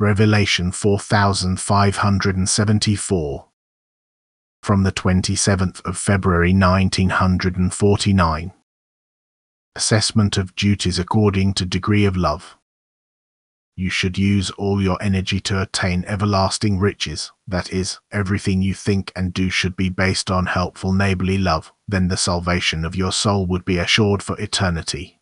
Revelation 4574. From the 27th of February 1949. Assessment of duties according to degree of love. You should use all your energy to attain everlasting riches, that is, everything you think and do should be based on helpful neighborly love, then the salvation of your soul would be assured for eternity.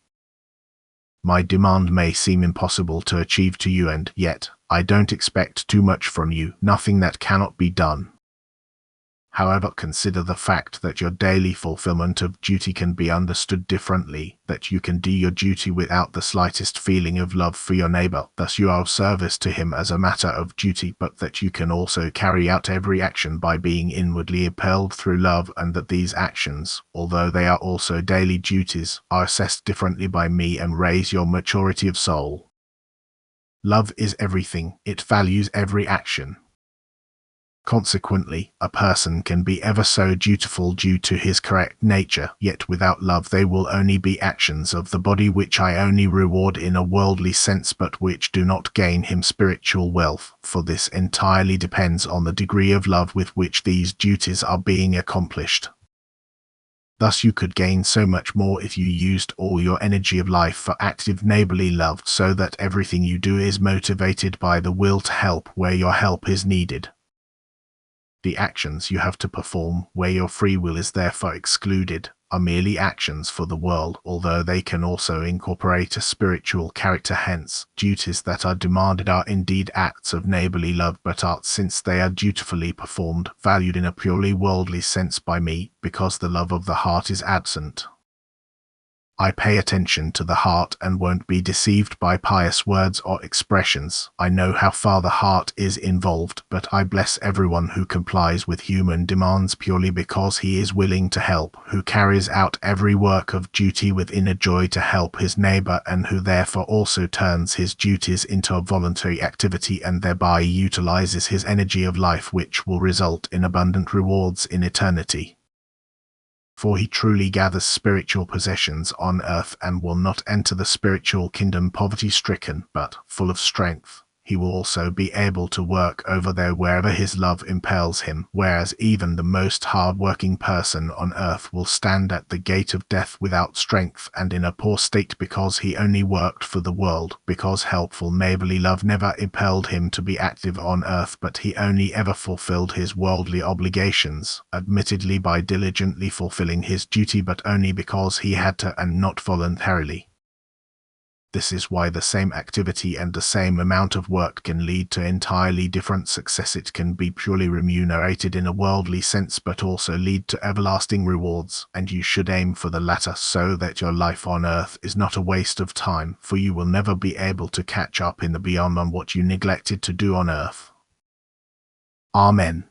My demand may seem impossible to achieve to you, and yet, I don't expect too much from you, nothing that cannot be done. However, consider the fact that your daily fulfillment of duty can be understood differently, that you can do your duty without the slightest feeling of love for your neighbor, thus you are of service to him as a matter of duty, but that you can also carry out every action by being inwardly impelled through love, and that these actions, although they are also daily duties, are assessed differently by me and raise your maturity of soul. Love is everything, it values every action. Consequently, a person can be ever so dutiful due to his correct nature, yet without love they will only be actions of the body which I only reward in a worldly sense, but which do not gain him spiritual wealth, for this entirely depends on the degree of love with which these duties are being accomplished. Thus you could gain so much more if you used all your energy of life for active neighborly love, so that everything you do is motivated by the will to help where your help is needed. The actions you have to perform, where your free will is therefore excluded, are merely actions for the world, although they can also incorporate a spiritual character. Hence, duties that are demanded are indeed acts of neighborly love, but are, since they are dutifully performed, valued in a purely worldly sense by me, because the love of the heart is absent. I pay attention to the heart and won't be deceived by pious words or expressions. I know how far the heart is involved, but I bless everyone who complies with human demands purely because he is willing to help, who carries out every work of duty with inner joy to help his neighbor, and who therefore also turns his duties into a voluntary activity and thereby utilizes his energy of life, which will result in abundant rewards in eternity. For he truly gathers spiritual possessions on earth and will not enter the spiritual kingdom poverty-stricken, but full of strength. He will also be able to work over there wherever his love impels him, whereas even the most hard-working person on earth will stand at the gate of death without strength and in a poor state because he only worked for the world, because helpful neighborly love never impelled him to be active on earth, but he only ever fulfilled his worldly obligations, admittedly by diligently fulfilling his duty, but only because he had to and not voluntarily. This is why the same activity and the same amount of work can lead to entirely different success. It can be purely remunerated in a worldly sense, but also lead to everlasting rewards, and you should aim for the latter so that your life on earth is not a waste of time, for you will never be able to catch up in the beyond on what you neglected to do on earth. Amen.